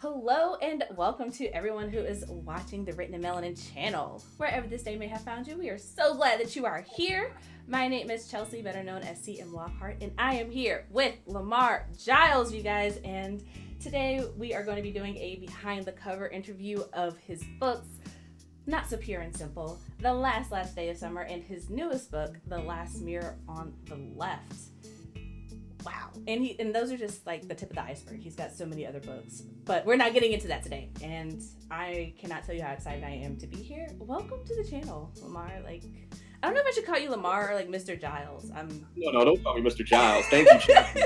Hello and welcome to everyone who is watching the Written in Melanin channel. Wherever this day may have found you, we are so glad that you are here. My name is Chelsea, better known as CM Lockhart, and I am here with Lamar Giles, you guys. And today we are going to be doing a behind the cover interview of his books, Not So Pure and Simple, The Last Day of Summer, and his newest book, The Last Mirror on the Left. Wow. And those are just like the tip of the iceberg. He's got so many other books, but we're not getting into that today. And I cannot tell you how excited I am to be here. Welcome to the channel, Lamar. I don't know if I should call you Lamar or like Mr. Giles. No, don't call me Mr. Giles. Thank you, Chelsea.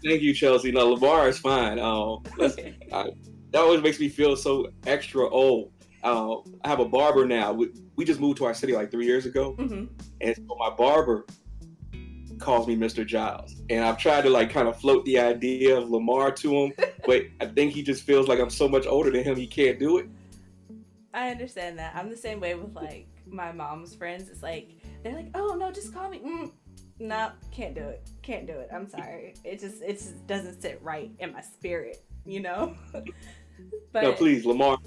Thank you, Chelsea. No, Lamar is fine. Okay. That always makes me feel so extra old. I have a barber now. We just moved to our city like 3 years ago, and so my barber calls me Mr. Giles, and I've tried to kind of float the idea of Lamar to him, but I think he just feels like I'm so much older than him, he can't do it. I understand that. I'm the same way with my mom's friends. It's they're like, oh no, just call me. No, can't do it. I'm sorry. It just doesn't sit right in my spirit, you know. But no, please, Lamar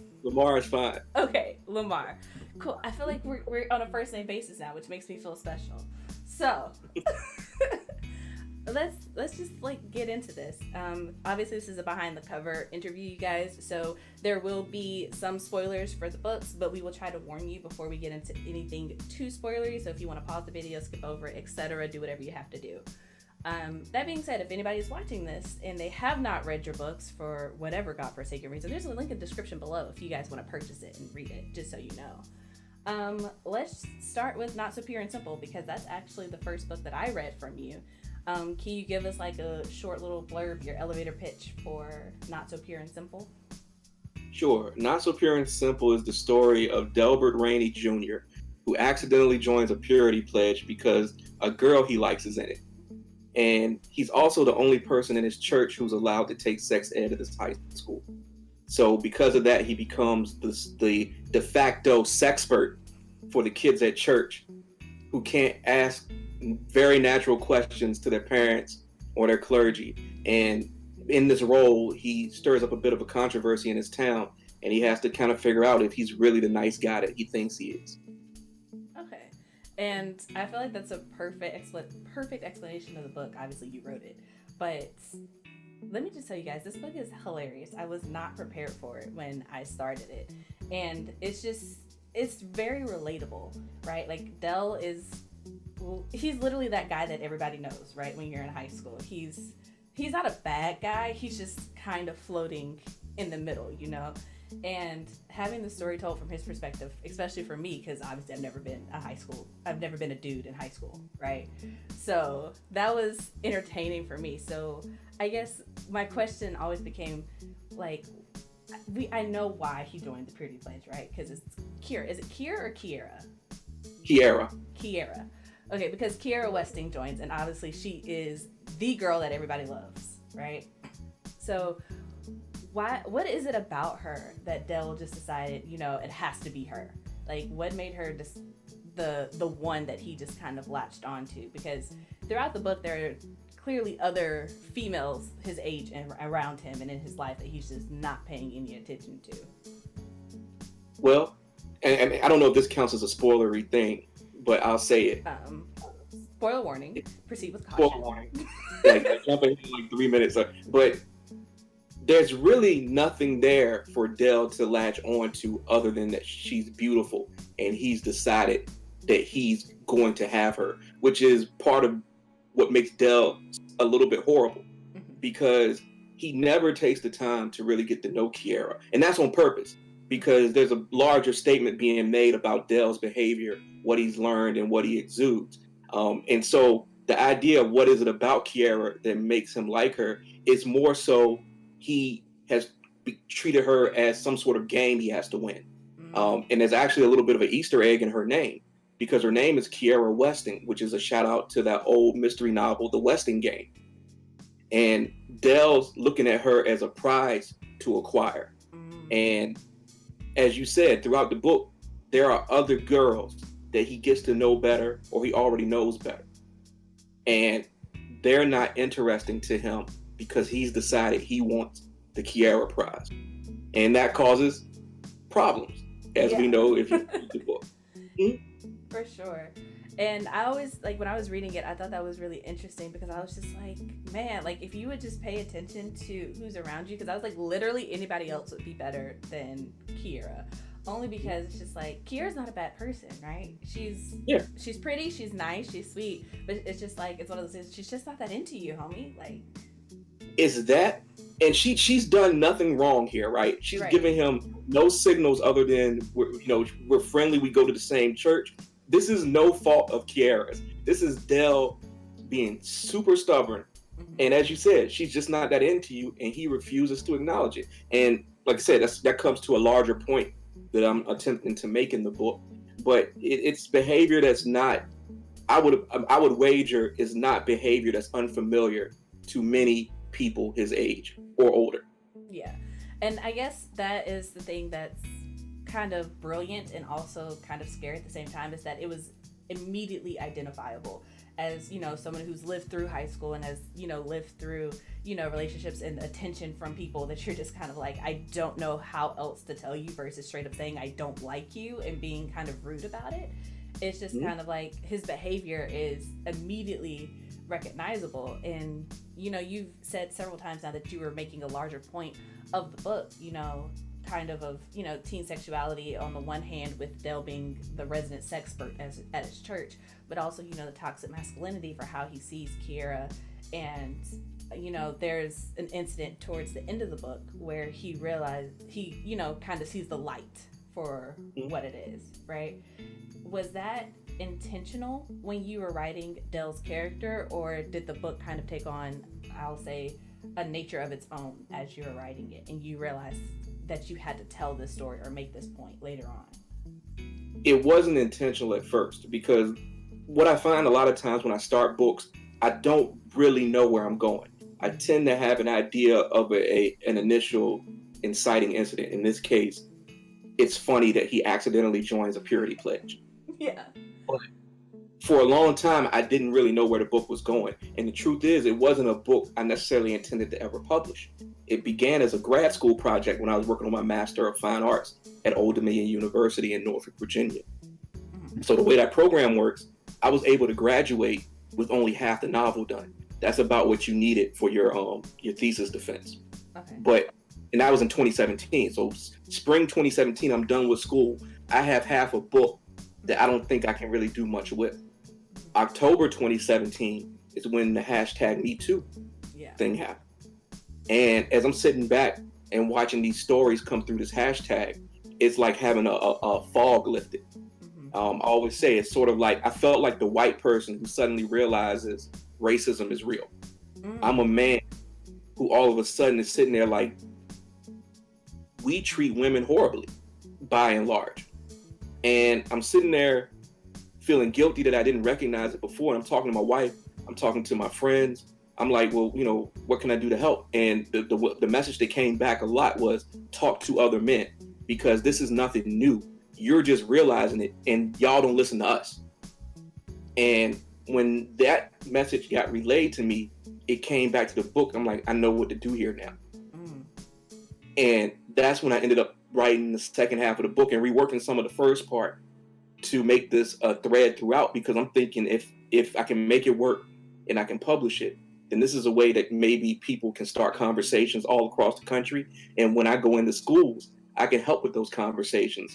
is fine. Okay, Lamar. Cool. I feel like we're on a first name basis now, which makes me feel special. So let's just get into this. Obviously this is a behind the cover interview, you guys, so there will be some spoilers for the books, but we will try to warn you before we get into anything too spoilery. So if you want to pause the video, skip over it, etc., do whatever you have to do. That being said, if anybody's watching this and they have not read your books for whatever godforsaken reason, there's a link in the description below if you guys want to purchase it and read it, just so you know. Let's start with Not So Pure and Simple, because that's actually the first book that I read from you. Can you give us a short little blurb, your elevator pitch for Not So Pure and Simple? Sure. Not So Pure and Simple is the story of Delbert Rainey Jr., who accidentally joins a purity pledge because a girl he likes is in it. And he's also the only person in his church who's allowed to take sex ed at this high school. So because of that, he becomes the de facto sexpert for the kids at church who can't ask very natural questions to their parents or their clergy. And in this role, he stirs up a bit of a controversy in his town, and he has to kind of figure out if he's really the nice guy that he thinks he is. Okay. And I feel like that's a perfect explanation of the book. Obviously, you wrote it. But let me just tell you guys, this book is hilarious. I was not prepared for it when I started it. And it's very relatable, right? Del he's literally that guy that everybody knows, right? When you're in high school, he's not a bad guy. He's just kind of floating in the middle, you know? And having the story told from his perspective, especially for me, because obviously I've never been a dude in high school, right? So that was entertaining for me. So I guess my question always became I know why he joined the purity pledge, right? Because it's Kiera. Is it Kiera or Kiera? Kiera. Okay, because Kiera Westing joins, and obviously she is the girl that everybody loves, right? So what is it about her that Del just decided, it has to be her? What made her just the one that he just kind of latched onto? Because throughout the book, there are clearly other females his age and around him and in his life that he's just not paying any attention to. Well, and I don't know if this counts as a spoilery thing, but I'll say it. Spoiler warning. Proceed with caution. Spoiler warning. Jump in 3 minutes. But there's really nothing there for Del to latch on to other than that she's beautiful, and he's decided that he's going to have her, which is part of what makes Del a little bit horrible, because he never takes the time to really get to know Kiera. And that's on purpose, because there's a larger statement being made about Del's behavior, what he's learned, and what he exudes. And so the idea of what is it about Kiera that makes him like her is more so he has treated her as some sort of game he has to win. And there's actually a little bit of an Easter egg in her name, because her name is Kiera Westing, which is a shout out to that old mystery novel, The Westing Game. And Del's looking at her as a prize to acquire. And as you said, throughout the book, there are other girls that he gets to know better, or he already knows better. And they're not interesting to him because he's decided he wants the Kiera prize. and that causes problems, as we know if you read the book. For sure. And I always, like, when I was reading it, I thought that was really interesting because I was just like, man, like, if you would just pay attention to who's around you, because I was like, literally anybody else would be better than Kiera. Only because it's just like, Kiera's not a bad person, right? She's pretty, she's nice, she's sweet, but it's just like, it's one of those things, she's just not that into you, homie. Like, is that, and she's done nothing wrong here, right? She's giving him no signals other than we're friendly, we go to the same church. This is no fault of Kiera's. This is Dell being super stubborn. And as you said, she's just not that into you, and he refuses to acknowledge it. And like I said, that comes to a larger point that I'm attempting to make in the book. But it's behavior that's not, I would wager, is not behavior that's unfamiliar to many people his age or older. Yeah. And I guess that is the thing that's kind of brilliant and also kind of scary at the same time, is that it was immediately identifiable as, someone who's lived through high school and has, lived through, relationships and attention from people that you're just kind of like, I don't know how else to tell you, versus straight up saying I don't like you and being kind of rude about it. It's just kind of like his behavior is immediately recognizable. And, you've said several times now that you were making a larger point of the book, kind of teen sexuality on the one hand, with Dell being the resident sexpert at his church, but also the toxic masculinity for how he sees Kiera. And there's an incident towards the end of the book where he realized he kind of sees the light for what it is, right? Was that intentional when you were writing Dell's character, or did the book kind of take on, I'll say, a nature of its own as you were writing it, and you realized that you had to tell this story or make this point later on? It wasn't intentional at first, because what I find a lot of times when I start books, I don't really know where I'm going. I tend to have an idea of an initial inciting incident. In this case, it's funny that he accidentally joins a purity pledge. Yeah. But for a long time, I didn't really know where the book was going. And the truth is, it wasn't a book I necessarily intended to ever publish. It began as a grad school project when I was working on my Master of Fine Arts at Old Dominion University in Norfolk, Virginia. So the way that program works, I was able to graduate with only half the novel done. That's about what you needed for your thesis defense. Okay. And that was in 2017. So spring 2017, I'm done with school. I have half a book that I don't think I can really do much with. October 2017 is when the hashtag MeToo thing happened. And as I'm sitting back and watching these stories come through this hashtag, it's like having a fog lifted. I always say it's sort of like I felt like the white person who suddenly realizes racism is real. I'm a man who all of a sudden is sitting there like, we treat women horribly, by and large. And I'm sitting there feeling guilty that I didn't recognize it before. And I'm talking to my wife, I'm talking to my friends. I'm like, well, what can I do to help? And the message that came back a lot was talk to other men, because this is nothing new. You're just realizing it, and y'all don't listen to us. And when that message got relayed to me, it came back to the book. I'm like, I know what to do here now. And that's when I ended up writing the second half of the book and reworking some of the first part to make this a thread throughout, because I'm thinking if I can make it work and I can publish it, then this is a way that maybe people can start conversations all across the country. And when I go into schools, I can help with those conversations.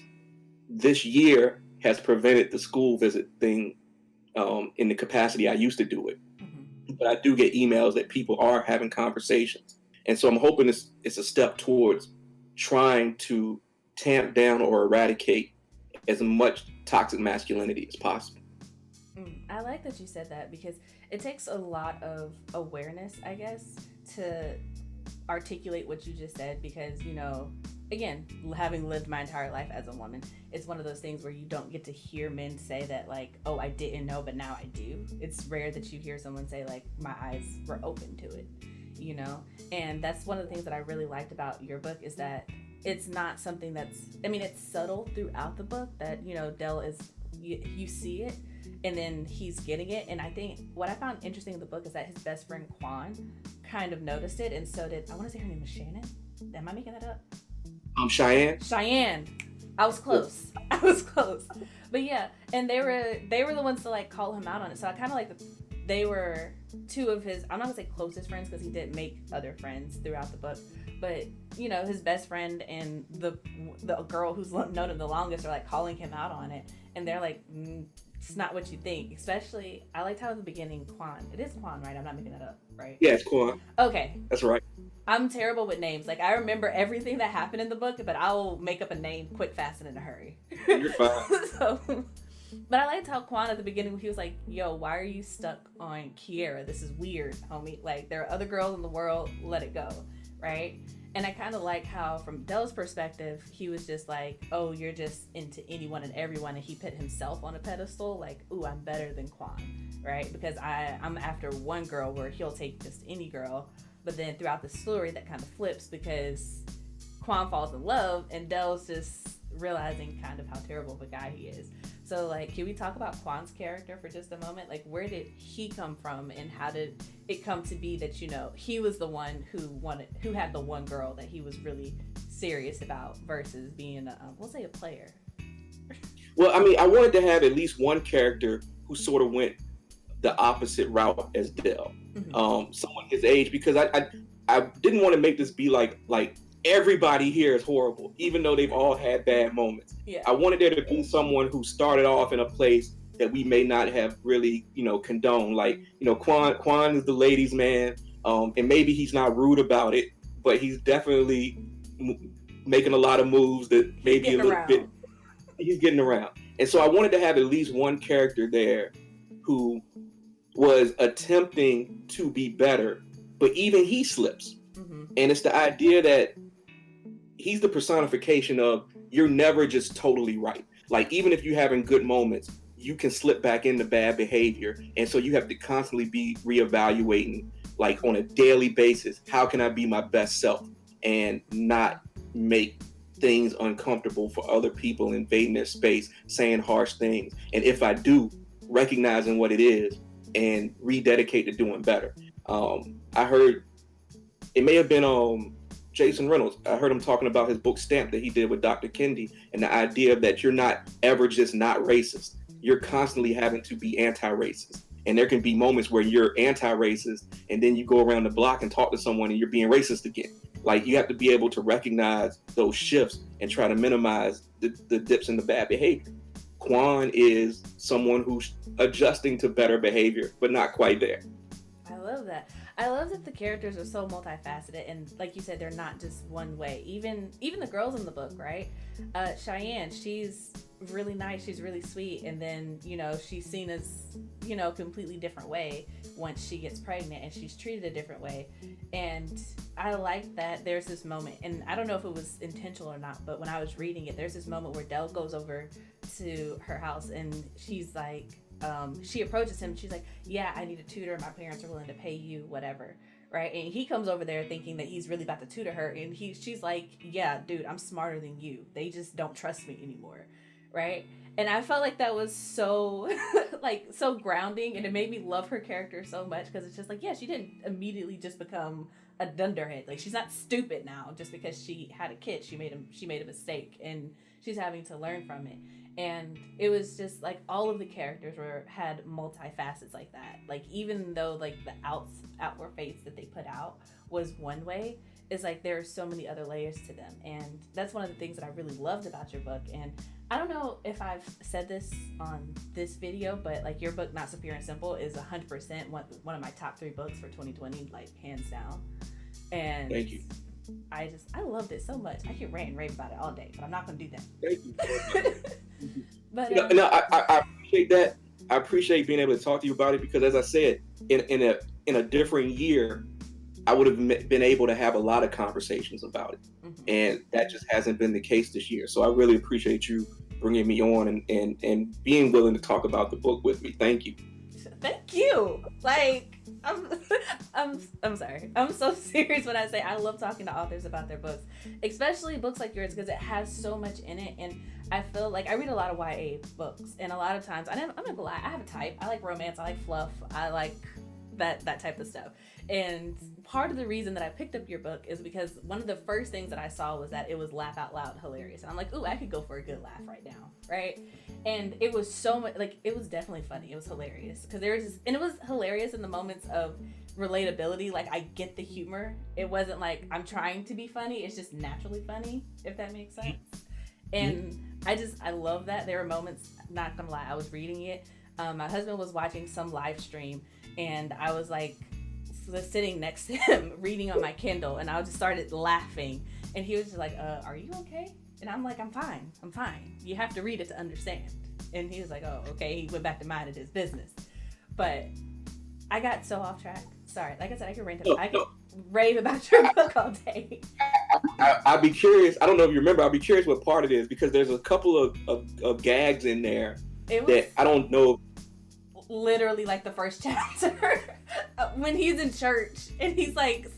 This year has prevented the school visit thing in the capacity I used to do it. But I do get emails that people are having conversations. And so I'm hoping it's a step towards trying to tamp down or eradicate as much toxic masculinity as possible. I like that you said that, because it takes a lot of awareness, I guess, to articulate what you just said, because, again, having lived my entire life as a woman, it's one of those things where you don't get to hear men say that, like, oh, I didn't know, but now I do. It's rare that you hear someone say, like, my eyes were open to it, And that's one of the things that I really liked about your book, is that it's not something it's subtle throughout the book that, Dell is, you see it, and then he's getting it. And I think what I found interesting in the book is that his best friend Quan kind of noticed it, and so did, I want to say her name is Shannon. Am I making that up? Cheyenne. Cheyenne. I was close. I was close. But yeah, and they were the ones to like call him out on it. So I kind of like they were two of his, I'm not gonna say closest friends because he didn't make other friends throughout the book, but you know, his best friend and the girl who's known him the longest are like calling him out on it, and they're like, it's not what you think. Especially, I liked how at the beginning Quan, it is Quan, right? I'm not making that up, right? Yeah, it's Quan. Okay, that's right. I'm terrible with names. Like, I remember everything that happened in the book, but I'll make up a name quick, fast, and in a hurry. You're fine. But I liked how Quan at the beginning, he was like, yo, why are you stuck on Kiera? This is weird, homie. Like, there are other girls in the world. Let it go, right? And I kind of like how, from Dell's perspective, he was just like, oh, you're just into anyone and everyone. And he put himself on a pedestal, like, ooh, I'm better than Quan, right? Because I'm after one girl where he'll take just any girl. But then throughout the story, that kind of flips because Quan falls in love and Dell's just realizing kind of how terrible of a guy he is. So, like, can we talk about Quan's character for just a moment? Like, where did he come from and how did it come to be that, you know, he was the one who had the one girl that he was really serious about versus being we'll say a player? Well, I mean, I wanted to have at least one character who sort of went the opposite route as Dell. Mm-hmm. Someone his age, because I didn't want to make this be like everybody here is horrible, even though they've all had bad moments. Yeah. I wanted there to be someone who started off in a place that we may not have really, condoned. Like, Quan is the ladies' man, and maybe he's not rude about it, but he's definitely making a lot of moves that maybe a little bit. He's getting around. And so I wanted to have at least one character there who was attempting to be better, but even he slips. Mm-hmm. And it's the idea that he's the personification of you're never just totally right. Like, even if you're having good moments, you can slip back into bad behavior. And so you have to constantly be reevaluating, like on a daily basis, how can I be my best self and not make things uncomfortable for other people invading their space, saying harsh things. And if I do, recognizing what it is and rededicate to doing better. I heard it may have been Jason Reynolds. I heard him talking about his book Stamp that he did with Dr. Kendi, and the idea that you're not ever just not racist. You're constantly having to be anti-racist. And there can be moments where you're anti-racist and then you go around the block and talk to someone and you're being racist again. Like, you have to be able to recognize those shifts and try to minimize the dips in the bad behavior. Quan is someone who's adjusting to better behavior, but not quite there. I love that. I love that the characters are so multifaceted, and like you said, they're not just one way. Even the girls in the book, right? Cheyenne, she's really nice, she's really sweet, and then, she's seen as, completely different way once she gets pregnant, and she's treated a different way. And I like that there's this moment, and I don't know if it was intentional or not, but when I was reading it, there's this moment where Dell goes over to her house, and she's like, she approaches him, she's like, yeah, I need a tutor, my parents are willing to pay you, whatever, right? And he comes over there thinking that he's really about to tutor her, and she's like, yeah, dude, I'm smarter than you, they just don't trust me anymore, right? And I felt like that was so so grounding, and it made me love her character so much, because it's just like, yeah, she didn't immediately just become a dunderhead. Like, she's not stupid now just because she had a kid. She made a mistake, and she's having to learn from it. And it was just like all of the characters had multifacets like that. Like, even though like the outward face that they put out was one way, it's like there are so many other layers to them. And that's one of the things that I really loved about your book. And I don't know if I've said this on this video, but like, your book, Not So Pure and Simple, is 100% one of my top 3 books for 2020, like hands down. And thank you. I loved it so much. I could rant and rave about it all day, but I'm not going to do that. Thank you. But I appreciate that. I appreciate being able to talk to you about it, because, as I said, in a different year, I would have been able to have a lot of conversations about it, and that just hasn't been the case this year. So I really appreciate you bringing me on and being willing to talk about the book with me. Thank you. Thank you. Like, I'm sorry. I'm so serious when I say I love talking to authors about their books, especially books like yours, because it has so much in it. And I feel like I read a lot of YA books, and a lot of times I'm not gonna lie, I have a type. I like romance. I like fluff. I like that type of stuff. And part of the reason that I picked up your book is because one of the first things that I saw was that it was laugh out loud hilarious. And I'm like, ooh, I could go for a good laugh right now, right? And it was so much, like, it was definitely funny. It was hilarious. Because there was just, and it was hilarious in the moments of relatability. Like, I get the humor. It wasn't like I'm trying to be funny. It's just naturally funny, if that makes sense. And I love that. There were moments, not gonna lie, I was reading it. My husband was watching some live stream, and I was like, sitting next to him reading on my Kindle, and I just started laughing, and he was just like, are you okay? And I'm like, I'm fine. You have to read it to understand. And he was like, oh, okay. He went back to minding his business. But I got so off track. Sorry. Like I said, I could rave about your book all day. I'd be curious. I don't know if you remember. I'd be curious what part it is, because there's a couple of gags in there that I don't know. Literally like the first chapter when he's in church and he's like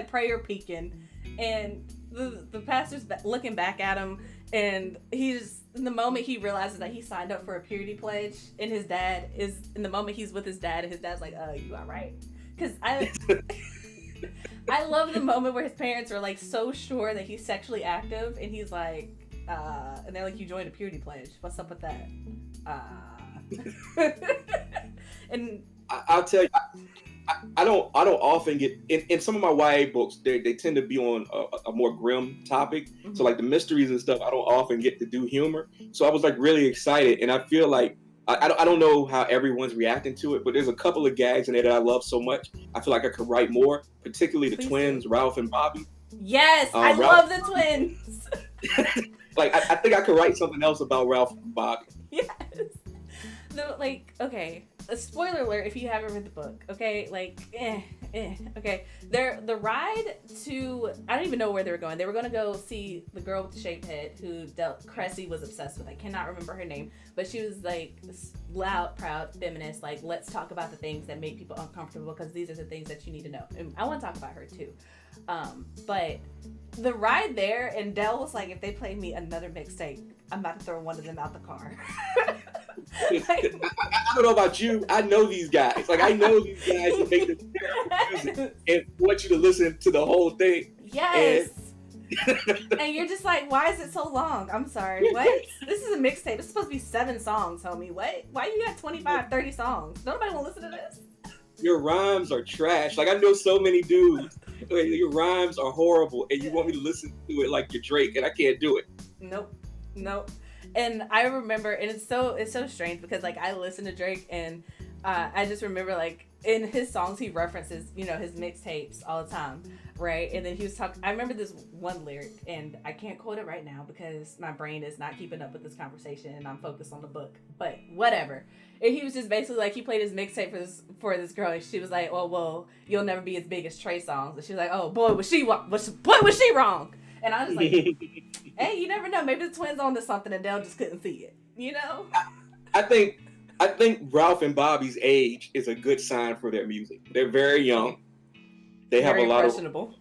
prayer peeking, and the pastor's looking back at him, and he's, in the moment he realizes that he signed up for a purity pledge, and his dad is, in the moment he's with his dad, and his dad's like, you all right? Because I love the moment where his parents are like so sure that he's sexually active, and he's like, and they're like, you joined a purity pledge, what's up with that? And I'll tell you, I don't often get in some of my YA books. They tend to be on a more grim topic. So like the mysteries and stuff, I don't often get to do humor. So I was like really excited, and I feel like I don't know how everyone's reacting to it, but there's a couple of gags in there that I love so much. I feel like I could write more, particularly the twins, Ralph and Bobby. Yes, I love the twins. Like I think I could write something else about Ralph and Bobby. Yes. No, like, okay, a spoiler alert if you haven't read the book, okay? Like, okay. The ride to, I don't even know where they were going. They were going to go see the girl with the shaved head who Cressy was obsessed with. I cannot remember her name, but she was like this loud, proud feminist, like, let's talk about the things that make people uncomfortable, because these are the things that you need to know. And I want to talk about her too. But the ride there, and Dell was like, if they play me another mixtape, I'm about to throw one of them out the car. Like, I don't know about you. I know these guys. Like, I know these guys who make the music and want you to listen to the whole thing. Yes. And you're just like, why is it so long? I'm sorry. What? This is a mixtape. It's supposed to be 7 songs, homie. What? Why you got 25, 30 songs? Nobody want to listen to this. Your rhymes are trash. Like, I know so many dudes. Your rhymes are horrible, and you want me to listen to it like you're Drake, and I can't do it. Nope. And I remember, and it's so strange because like I listen to Drake, and I just remember like in his songs he references, you know, his mixtapes all the time, right? And then he was talking, I remember this one lyric, and I can't quote it right now because my brain is not keeping up with this conversation and I'm focused on the book, but whatever. And he was just basically like, he played his mixtape for this girl, and she was like, oh, well, you'll never be as big as Trey Songz. And she was like, oh boy, was she wrong? And I was like, hey, you never know. Maybe the twins on to something and Dell just couldn't see it. You know? I think Ralph and Bobby's age is a good sign for their music. They're very young. They have a lot impressionable.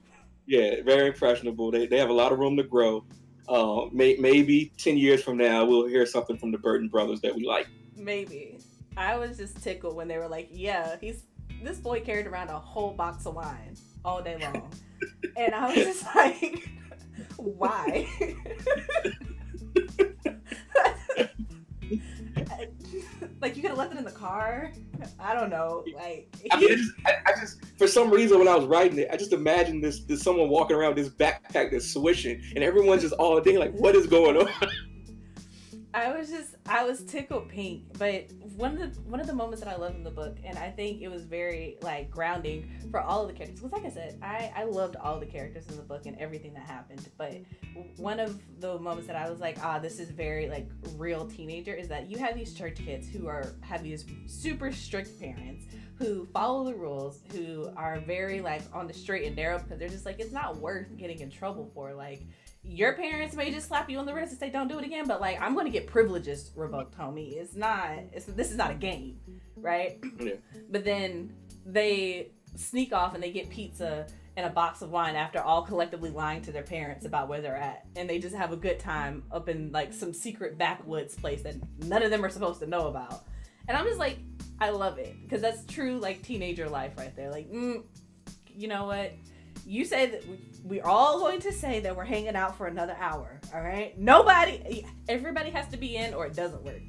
Very impressionable. They have a lot of room to grow. Maybe 10 years from now, we'll hear something from the Burton brothers that we like. Maybe. I was just tickled when they were like, yeah, this boy carried around a whole box of wine all day long. And I was just like, why? Like, you could have left it in the car. I don't know. Like, I mean, I just for some reason when I was writing it, I just imagined this someone walking around with this backpack that's swishing, and everyone's just all day like, what is going on? I was tickled pink, but one of the moments that I loved in the book, and I think it was very like grounding for all of the characters, because like I said, I loved all the characters in the book and everything that happened, but one of the moments that I was like, this is very like real teenager, is that you have these church kids who have these super strict parents who follow the rules, who are very like on the straight and narrow, because they're just like, it's not worth getting in trouble for, like, your parents may just slap you on the wrist and say, don't do it again, but like, I'm going to get privileges revoked, homie. This is not a game, right? Yeah. But then they sneak off and they get pizza and a box of wine after all collectively lying to their parents about where they're at. And they just have a good time up in like some secret backwoods place that none of them are supposed to know about. And I'm just like, I love it, because that's true like teenager life right there. Like, you know what? You say that we're all going to say that we're hanging out for another hour, all right? Everybody has to be in or it doesn't work.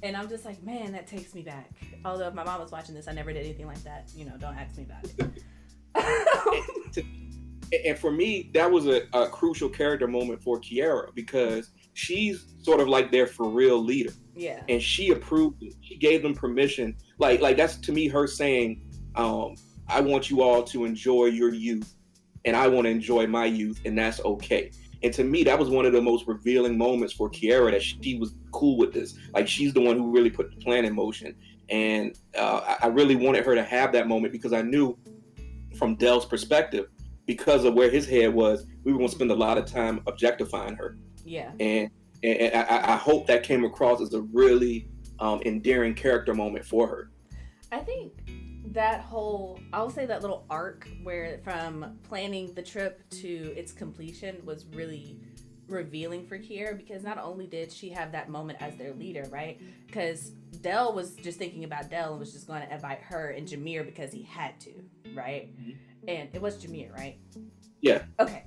And I'm just like, man, that takes me back. Although if my mom was watching this, I never did anything like that. You know, don't ask me about it. And for me, that was a crucial character moment for Kiara because she's sort of like their for real leader. Yeah. And she approved it. She gave them permission. Like that's to me her saying, I want you all to enjoy your youth and I want to enjoy my youth, and that's okay. And to me, that was one of the most revealing moments for Kiara, that she was cool with this. Like, she's the one who really put the plan in motion. And I really wanted her to have that moment because I knew from Dell's perspective, because of where his head was, we were going to spend a lot of time objectifying her. Yeah. And I hope that came across as a really endearing character moment for her. I think that I'll say that little arc where from planning the trip to its completion was really revealing for Kiara, because not only did she have that moment as their leader, right? Because Dell was just thinking about Dell and was just going to invite her and Jameer because he had to, right? Mm-hmm. And it was Jameer, right? Yeah. Okay.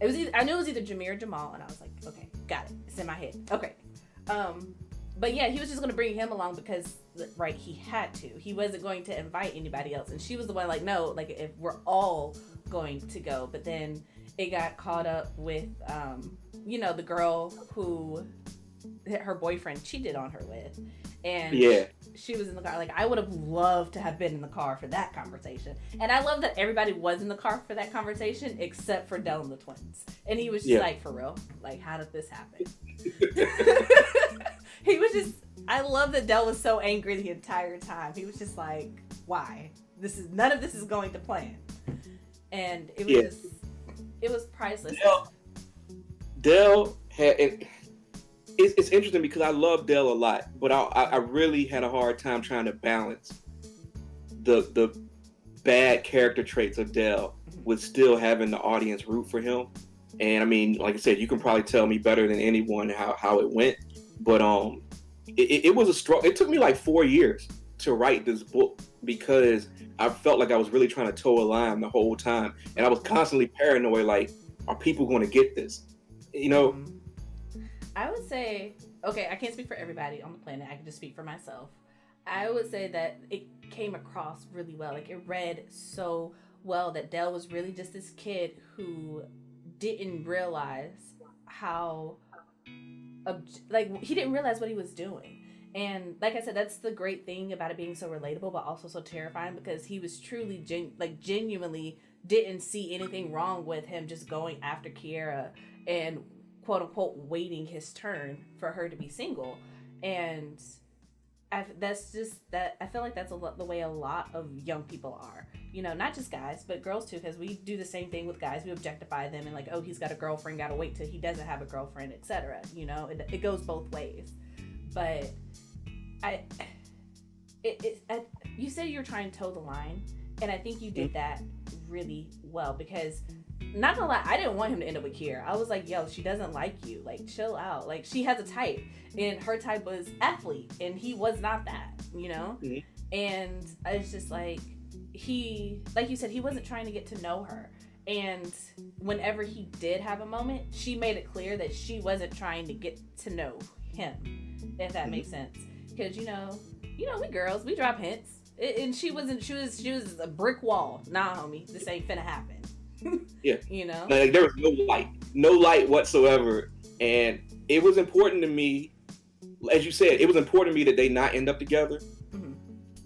It was I knew it was either Jameer or Jamal, and I was like, okay, got it. It's in my head. Okay. But yeah, he was just going to bring him along because, right, he had to. He wasn't going to invite anybody else. And she was the one like, no, like, if we're all going to go. But then it got caught up with, the girl who her boyfriend cheated on her with. And yeah, she was in the car. Like, I would have loved to have been in the car for that conversation. And I love that everybody was in the car for that conversation except for Dell and the twins. And he was just like, for real? Like, how did this happen? He was just, I love that Dell was so angry the entire time. He was just like, why? None of this is going to plan. And it was just, it was priceless. Dell had, it's interesting because I love Dell a lot, but I really had a hard time trying to balance the bad character traits of Dell with still having the audience root for him. And I mean, like I said, you can probably tell me better than anyone how it went. But it was a struggle. It took me like 4 years to write this book because I felt like I was really trying to toe a line the whole time, and I was constantly paranoid. Like, are people going to get this? You know. I would say, okay, I can't speak for everybody on the planet. I can just speak for myself. I would say that it came across really well. Like, it read so well that Dell was really just this kid who didn't realize how. He didn't realize what he was doing. And like I said, that's the great thing about it being so relatable, but also so terrifying, because he was truly genuinely didn't see anything wrong with him just going after Kiara and quote unquote waiting his turn for her to be single. And I feel like that's the way a lot of young people are, not just guys but girls too, because we do the same thing with guys. We objectify them and like, oh, he's got a girlfriend, gotta wait till he doesn't have a girlfriend, etc. It goes both ways. But you say you're trying to toe the line, and I think you did that really well, because not gonna lie, I didn't want him to end up with Kiera. I was like, yo, she doesn't like you. Like, chill out. Like, she has a type, and her type was athlete, and he was not that, Mm-hmm. And it's just like, like you said, he wasn't trying to get to know her. And whenever he did have a moment, she made it clear that she wasn't trying to get to know him, if that makes sense. Because, we girls, we drop hints. And she was a brick wall. Nah, homie, this ain't finna happen. Yeah. Like, there was no light whatsoever. And it was important to me, as you said, it was important to me that they not end up together,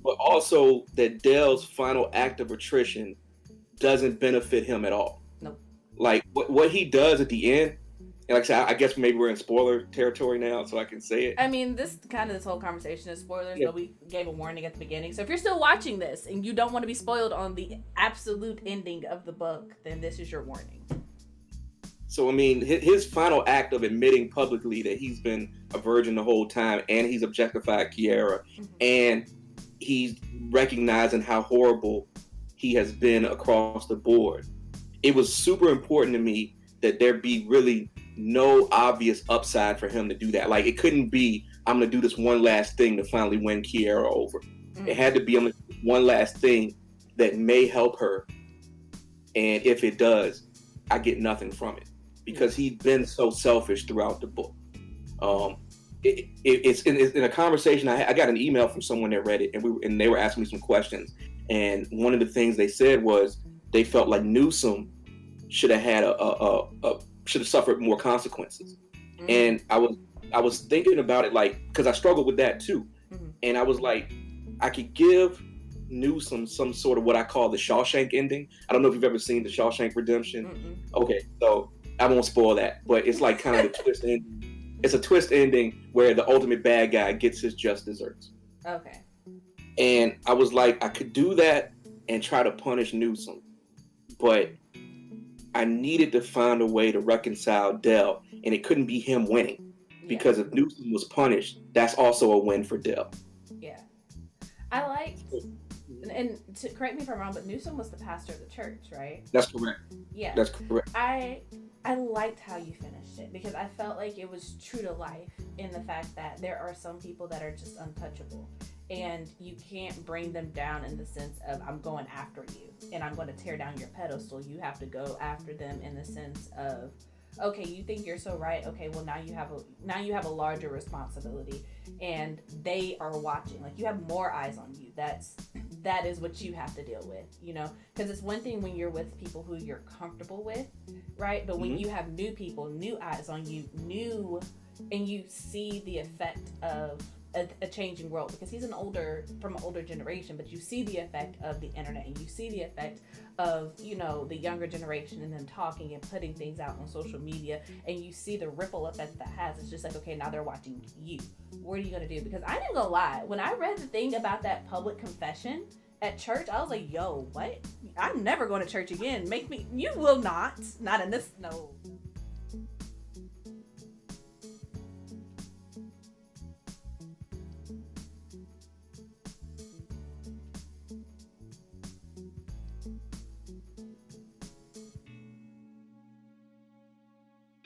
but also that Dell's final act of attrition doesn't benefit him at all. Nope. Like, what he does at the end, and like I said, I guess maybe we're in spoiler territory now, so I can say it. I mean, this whole conversation is spoilers, but we gave a warning at the beginning. So if you're still watching this and you don't want to be spoiled on the absolute ending of the book, then this is your warning. So, I mean, his final act of admitting publicly that he's been a virgin the whole time, and he's objectified Kiara, and he's recognizing how horrible he has been across the board. It was super important to me that there be really no obvious upside for him to do that. Like, it couldn't be, I'm going to do this one last thing to finally win Kiara over. It had to be one last thing that may help her And if it does, I get nothing from it because he's been so selfish throughout the book. It's in a conversation. I got an email from someone that read it, and they were asking me some questions. And one of the things they said was they felt like Newsom should have had should have suffered more consequences. And I was thinking about it, like, because I struggled with that too. And I was like, I could give Newsom some sort of what I call the Shawshank ending. I don't know if you've ever seen the Shawshank Redemption. Okay, so I won't spoil that, but it's like kind of a twist ending. It's a twist ending where the ultimate bad guy gets his just desserts. Okay. And I was like, I could do that and try to punish Newsom, but I needed to find a way to reconcile Dell, and it couldn't be him winning, because if Newsom was punished, that's also a win for Dell. Yeah. I like, and to correct me if I'm wrong, but Newsom was the pastor of the church, right? That's correct. Yeah. That's correct. I liked how you finished it, because I felt like it was true to life in the fact that there are some people that are just untouchable, and you can't bring them down in the sense of, I'm going after you and I'm going to tear down your pedestal. You have to go after them in the sense of, okay, you think you're so right. Okay, well, now you have a larger responsibility, and they are watching. Like, you have more eyes on you. That is what you have to deal with, you know? Because it's one thing when you're with people who you're comfortable with, right? But when you have new people, new eyes on you, and you see the effect of a changing world, because he's from an older generation, but you see the effect of the internet, and you see the effect of, you know, the younger generation and them talking and putting things out on social media, and you see the ripple effect that has. It's just like, okay, now they're watching you. What are you gonna do? Because I didn't gonna lie, when I read the thing about that public confession at church, I was like, yo, what? I'm never going to church again. You will not in this, no.